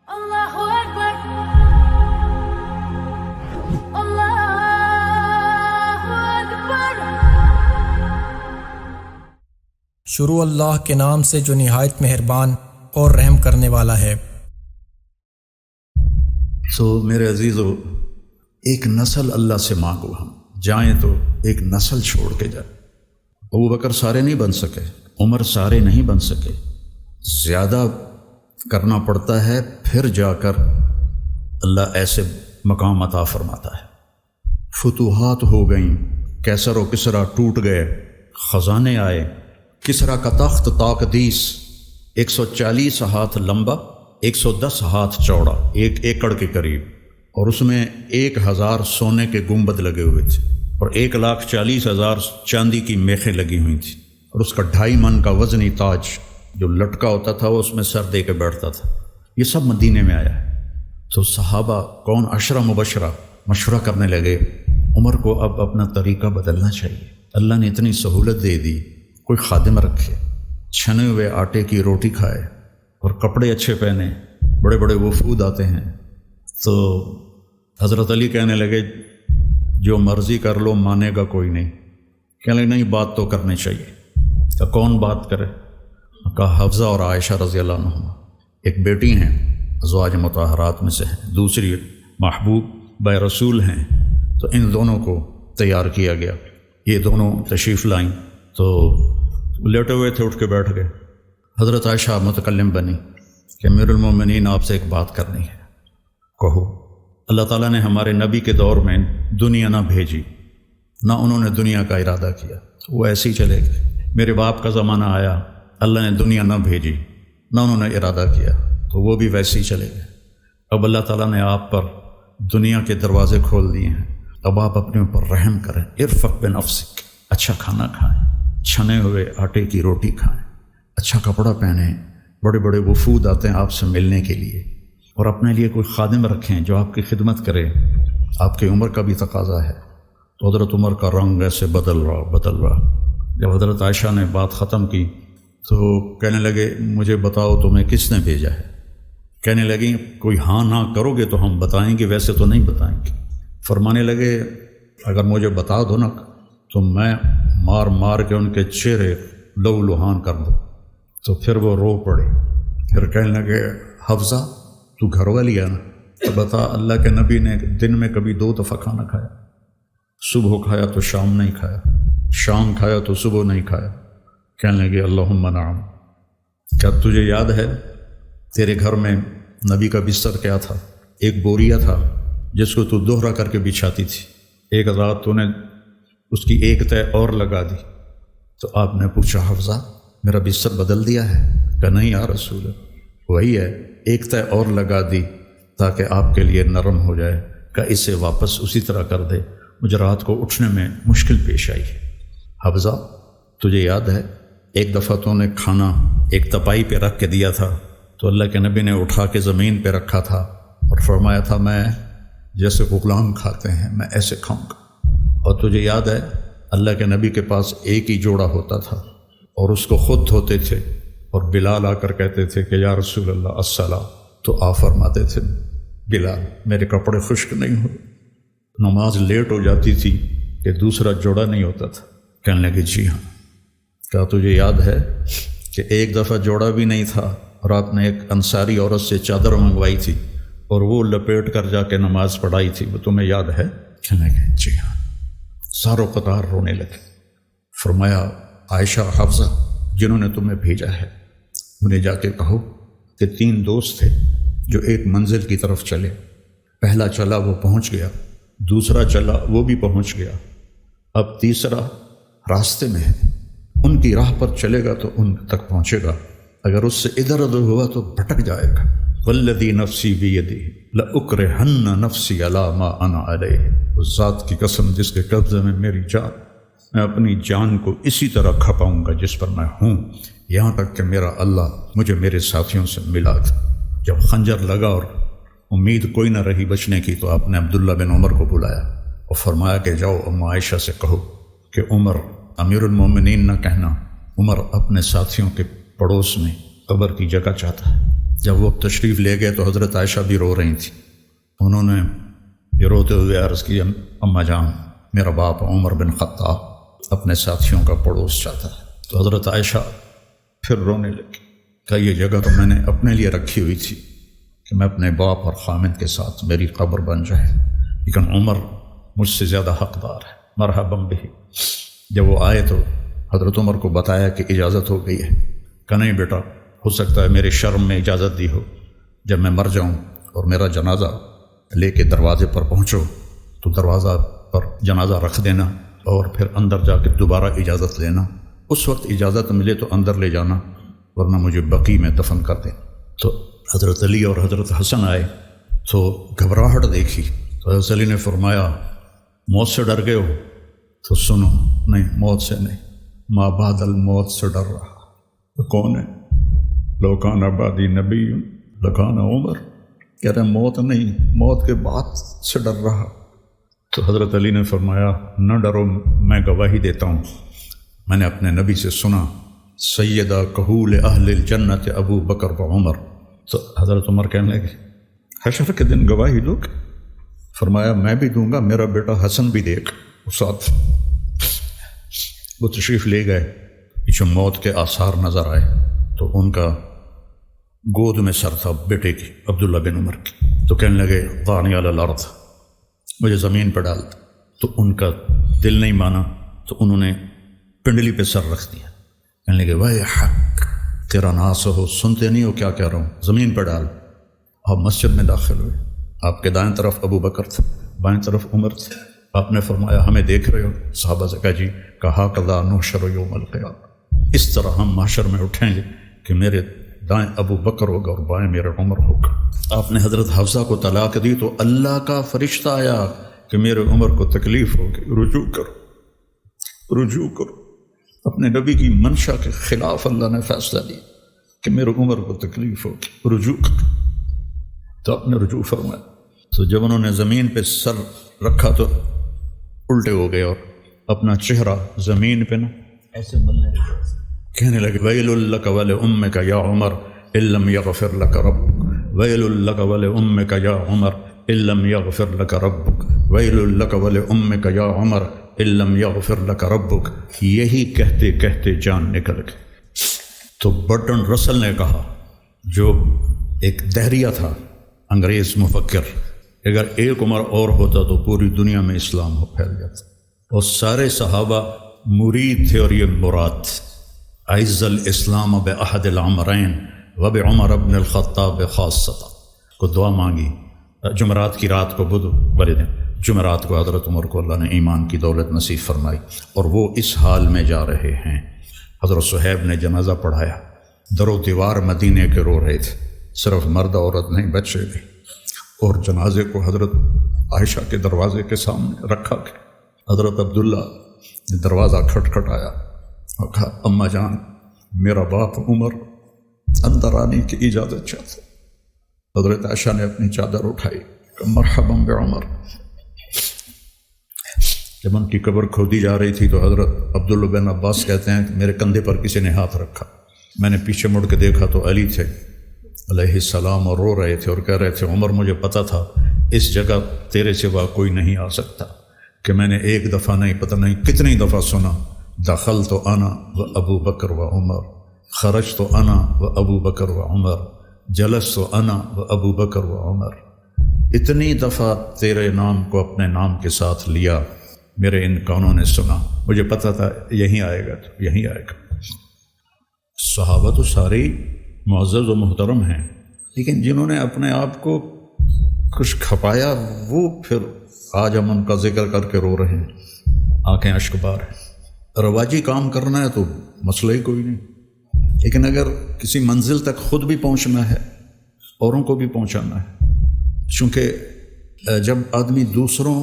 Allahu Akbar, Allahu Akbar. شروع اللہ کے نام سے جو نہایت مہربان اور رحم کرنے والا ہے۔ تو میرے عزیزو، ایک نسل اللہ سے مانگو، ہم جائیں تو ایک نسل چھوڑ کے جائیں۔ ابوبکر سارے نہیں بن سکے، عمر سارے نہیں بن سکے، زیادہ کرنا پڑتا ہے، پھر جا کر اللہ ایسے مقام عطا فرماتا ہے۔ فتوحات ہو گئیں، کیسر و کسرا ٹوٹ گئے، خزانے آئے۔ کسرا کا تخت تاقدیس 140 ہاتھ لمبا، 110 ہاتھ چوڑا، 1 ایکڑ کے قریب، اور اس میں 1000 سونے کے گنبد لگے ہوئے تھے، اور 1,40,000 چاندی کی میخیں لگی ہوئی تھیں، اور اس کا 2.5 من کا وزنی تاج جو لٹکا ہوتا تھا وہ اس میں سر دے کے بیٹھتا تھا۔ یہ سب مدینے میں آیا ہے۔ تو صحابہ کون 10 مبشرہ مشورہ کرنے لگے، عمر کو اب اپنا طریقہ بدلنا چاہیے، اللہ نے اتنی سہولت دے دی، کوئی خادم رکھے، چھنے ہوئے آٹے کی روٹی کھائے اور کپڑے اچھے پہنے، بڑے بڑے وفود آتے ہیں۔ تو حضرت علی کہنے لگے جو مرضی کر لو، مانے گا کوئی نہیں۔ کہنے لگے نہیں، بات تو کرنی چاہیے۔ تو کون بات کرے؟ کہا حفصہ اور عائشہ رضی اللہ عنہما، ایک بیٹی ہیں ازواج مطہرات میں سے ہیں، دوسری محبوب بے رسول ہیں، تو ان دونوں کو تیار کیا گیا۔ یہ دونوں تشریف لائیں تو لیٹے ہوئے تھے، اٹھ کے بیٹھ گئے۔ حضرت عائشہ متکلم بنی کہ امیر المومنین آپ سے ایک بات کرنی ہے، کہو۔ اللہ تعالیٰ نے ہمارے نبی کے دور میں دنیا نہ بھیجی، نہ انہوں نے دنیا کا ارادہ کیا، وہ ایسے ہی چلے گئے۔ میرے باپ کا زمانہ آیا، اللہ نے دنیا نہ بھیجی، نہ انہوں نے ارادہ کیا، تو وہ بھی ویسے ہی چلے گئے۔ اب اللہ تعالیٰ نے آپ پر دنیا کے دروازے کھول دیے ہیں، اب آپ اپنے اوپر رحم کریں۔ ارفق بنفسک، اچھا کھانا کھائیں، چھنے ہوئے آٹے کی روٹی کھائیں، اچھا کپڑا پہنیں، بڑے بڑے وفود آتے ہیں آپ سے ملنے کے لیے، اور اپنے لیے کوئی خادم رکھیں جو آپ کی خدمت کرے۔ آپ کی عمر کا بھی تقاضا ہے۔ تو حضرت عمر کا رنگ ایسے بدل رہا۔ جب حضرت عائشہ نے بات ختم کی تو کہنے لگے مجھے بتاؤ تمہیں کس نے بھیجا ہے؟ کہنے لگیں کوئی ہاں نہ کرو گے تو ہم بتائیں گے، ویسے تو نہیں بتائیں گے۔ فرمانے لگے اگر مجھے بتا دو نا تو میں مار مار کے ان کے چہرے لہو لہان کر دوں۔ تو پھر وہ رو پڑے، پھر کہنے لگے حفصہ تو گھر والی ہے نا، تو بتا اللہ کے نبی نے دن میں کبھی 2 دفعہ کھانا کھایا؟ صبح کھایا تو شام نہیں کھایا، شام کھایا تو صبح نہیں کھایا۔ کہنے لگے اللہم نعم۔ کیا تجھے یاد ہے تیرے گھر میں نبی کا بستر کیا تھا؟ ایک بوریا تھا جس کو تو دوہرا کر کے بچھاتی تھی، ایک رات تو نے اس کی ایک تہ اور لگا دی۔ تو آپ نے پوچھا حفصہ میرا بستر بدل دیا ہے؟ کہ نہیں یا رسول اللہ، وہی ہے، ایک تہ اور لگا دی تاکہ آپ کے لیے نرم ہو جائے۔ کہ اسے واپس اسی طرح کر دے، مجھے رات کو اٹھنے میں مشکل پیش آئی ہے۔ حفصہ تجھے یاد ہے ایک دفعہ تو نے کھانا ایک تپائی پہ رکھ کے دیا تھا، تو اللہ کے نبی نے اٹھا کے زمین پہ رکھا تھا اور فرمایا تھا میں جیسے غلام کھاتے ہیں میں ایسے کھاؤں گا۔ اور تجھے یاد ہے اللہ کے نبی کے پاس ایک ہی جوڑا ہوتا تھا اور اس کو خود دھوتے تھے، اور بلال آ کر کہتے تھے کہ یا رسول اللہ الصلاۃ، تو آپ فرماتے تھے بلال میرے کپڑے خشک نہیں ہوئے۔ نماز لیٹ ہو جاتی تھی کہ دوسرا جوڑا نہیں ہوتا تھا۔ کہنے لگے جی ہاں۔ کیا تجھے یاد ہے کہ ایک دفعہ جوڑا بھی نہیں تھا اور آپ نے ایک انصاری عورت سے چادر منگوائی تھی اور وہ لپیٹ کر جا کے نماز پڑھائی تھی، وہ تمہیں یاد ہے؟ کہنے لگے جی ہاں۔ ساروں قطار رونے لگے۔ فرمایا عائشہ حفصہ جنہوں نے تمہیں بھیجا ہے انہیں جا کے کہو کہ 3 دوست تھے جو ایک منزل کی طرف چلے، پہلا چلا وہ پہنچ گیا، دوسرا چلا وہ بھی پہنچ گیا، اب تیسرا راستے میں ہے، ان کی راہ پر چلے گا تو ان تک پہنچے گا، اگر اس سے ادھر ادھر ہوا تو بھٹک جائے گا۔ والذی نفسی بیدہ لأکرہن نفسی علی ما انا علیہ، اس ذات کی قسم جس کے قبضے میں میری جان، میں اپنی جان کو اسی طرح کھپاؤں گا جس پر میں ہوں، یہاں تک کہ میرا اللہ مجھے میرے ساتھیوں سے ملا تھا۔ جب خنجر لگا اور امید کوئی نہ رہی بچنے کی تو آپ نے عبداللہ بن عمر کو بلایا اور فرمایا کہ جاؤ ام عائشہ سے کہو کہ عمر امیر المومنین نہ کہنا، عمر اپنے ساتھیوں کے پڑوس میں قبر کی جگہ چاہتا ہے، جب وہ تشریف لے گئے تو حضرت عائشہ بھی رو رہی تھیں. انہوں نے یہ روتے ہوئے عرض کی اماں جان میرا باپ عمر بن خطاب اپنے ساتھیوں کا پڑوس چاہتا ہے. تو حضرت عائشہ پھر رونے لگی کہ یہ جگہ تو میں نے اپنے لیے رکھی ہوئی تھی کہ میں اپنے باپ اور خامد کے ساتھ میری قبر بن جائے، لیکن عمر مجھ سے زیادہ حقدار ہے. مرحبا بہ. جب وہ آئے تو حضرت عمر کو بتایا کہ اجازت ہو گئی ہے. کہ نہیں بیٹا، ہو سکتا ہے میرے شرم میں اجازت دی ہو، جب میں مر جاؤں اور میرا جنازہ لے کے دروازے پر پہنچو تو دروازہ پر جنازہ رکھ دینا اور پھر اندر جا کے دوبارہ اجازت لینا. اس وقت اجازت ملے تو اندر لے جانا، ورنہ مجھے بقیع میں دفن کر دیں. تو حضرت علی اور حضرت حسن آئے تو گھبراہٹ دیکھی تو حضرت علی نے فرمایا موت سے ڈر گئے ہو؟ تو سنو، نہیں موت سے نہیں، ما بعد الموت سے ڈر رہا. تو کون ہے؟ لو کان بعدی نبی لکان عمر. کہہ رہے موت نہیں، موت کے بعد سے ڈر رہا. تو حضرت علی نے فرمایا نہ ڈرو، میں گواہی دیتا ہوں، میں نے اپنے نبی سے سنا سیدہ کہول اہل الجنت ابو بکر و عمر. تو حضرت عمر کہنے لگے حشر کے دن گواہی دو؟ فرمایا میں بھی دوں گا، میرا بیٹا حسن بھی دیکھ ساتھ. وہ تشریف لے گئے. پیچھے موت کے آثار نظر آئے تو ان کا گود میں سر تھا بیٹے کی، عبداللہ بن عمر کی. تو کہنے لگے ضعنی علی الارض، مجھے زمین پر ڈال. تو ان کا دل نہیں مانا تو انہوں نے پنڈلی پہ سر رکھ دیا. کہنے لگے وے حق تیرا ناس ہو، سنتے نہیں ہو کیا کہہ رہا ہوں، زمین پر ڈال. آپ مسجد میں داخل ہوئے. آپ کے دائیں طرف ابو بکر تھے، بائیں طرف عمر تھے. آپ نے فرمایا ہمیں دیکھ رہے ہو؟ صحابہ سے کہا جی. کہا قضا نحشر یوم القیامہ، اس طرح ہم محشر میں اٹھیں گے کہ میرے دائیں ابو بکر ہوگا اور بائیں میرا عمر ہوگا. آپ نے حضرت حفصہ کو طلاق دی تو اللہ کا فرشتہ آیا کہ میرے عمر کو تکلیف ہوگی، رجوع کرو، رجوع کرو. اپنے نبی کی منشا کے خلاف اللہ نے فیصلہ لیا کہ میرے عمر کو تکلیف ہوگی، رجوع کرو. تو آپ نے رجوع فرمایا. تو جب انہوں نے زمین پہ سر رکھا تو الٹے ہو گئے اور اپنا چہرہ زمین پہ نہ ایسے ملنے لگے. کہنے لگے ویل لک ولامک یا عمر ان لم یغفر لک ربک، ویل لک ولامک یا عمر ان لم یغفر لک ربک، ویل لک ولامک یا عمر ان لم یغفر لک ربک. یہی کہتے کہتے جان نکل گئی. تو برٹن رسل نے کہا، جو ایک دہریہ تھا انگریز مفکر، اگر ایک عمر اور ہوتا تو پوری دنیا میں اسلام پھیل جاتا. اور سارے صحابہ مرید تھے اور یہ مراد. اعز الاسلام باحد العمرین وبعمر بن الخطاب خاصۃ. کو دعا مانگی جمعرات کی رات کو، بدھ والے دن جمعرات کو حضرت عمر کو اللہ نے ایمان کی دولت نصیب فرمائی اور وہ اس حال میں جا رہے ہیں. حضرت صہیب نے جنازہ پڑھایا. در و دیوار مدینے کے رو رہے تھے، صرف مرد عورت نہیں، بچے بھی. اور جنازے کو حضرت عائشہ کے دروازے کے سامنے رکھا گیا. حضرت عبداللہ نے دروازہ کھٹکھٹایا اور کہا اماں جان میرا باپ عمر اندر آنے کی اجازت چاہتا. حضرت عائشہ نے اپنی چادر اٹھائی کہ مرحبا بعمر. جب ان کی قبر کھودی جا رہی تھی تو حضرت عبداللہ بن عباس کہتے ہیں کہ میرے کندھے پر کسی نے ہاتھ رکھا. میں نے پیچھے مڑ کے دیکھا تو علی تھے علیہ السلام اور رو رہے تھے اور کہہ رہے تھے عمر مجھے پتہ تھا اس جگہ تیرے سوا کوئی نہیں آ سکتا، کہ میں نے ایک دفعہ نہیں پتہ نہیں کتنی دفعہ سنا دخلت انا و ابو بکر و عمر، خرجت انا و ابو بکر و عمر، جلست انا و ابو بکر و عمر. اتنی دفعہ تیرے نام کو اپنے نام کے ساتھ لیا، میرے ان کانوں نے سنا، مجھے پتہ تھا یہیں آئے گا تو یہیں آئے گا. صحابہ تو سارے معزز و محترم ہیں، لیکن جنہوں نے اپنے آپ کو کچھ کھپایا وہ پھر آج ہم ان کا ذکر کر کے رو رہے ہیں، آنکھیں اشک بار ہیں. رواجی کام کرنا ہے تو مسئلہ ہی کوئی نہیں، لیکن اگر کسی منزل تک خود بھی پہنچنا ہے اوروں کو بھی پہنچانا ہے، چونکہ جب آدمی دوسروں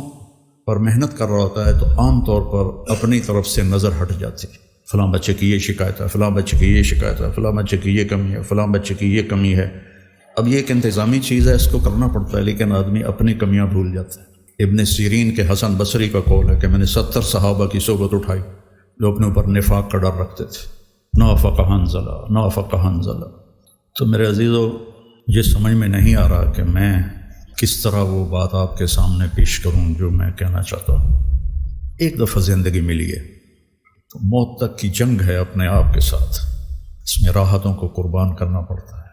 پر محنت کر رہا ہوتا ہے تو عام طور پر اپنی طرف سے نظر ہٹ جاتی ہے. فلاں بچے کی یہ شکایت ہے، فلاں بچے کی یہ شکایت ہے، فلاں بچے کی یہ کمی ہے، فلاں بچے کی یہ کمی ہے. اب یہ ایک انتظامی چیز ہے، اس کو کرنا پڑتا ہے، لیکن آدمی اپنی کمیاں بھول جاتا ہے. ابن سیرین کے حسن بصری کا قول ہے کہ میں نے 70 صحابہ کی صحبت اٹھائی جو اپنے اوپر نفاق کا ڈر رکھتے تھے. نافق حنظلہ، نافق حنظلہ. تو میرے عزیزو، یہ سمجھ میں نہیں آ رہا کہ میں کس طرح وہ بات آپ کے سامنے پیش کروں جو میں کہنا چاہتا ہوں۔ ایک دفعہ زندگی ملی ہے تو موت تک کی جنگ ہے اپنے آپ کے ساتھ، اس میں راحتوں کو قربان کرنا پڑتا ہے۔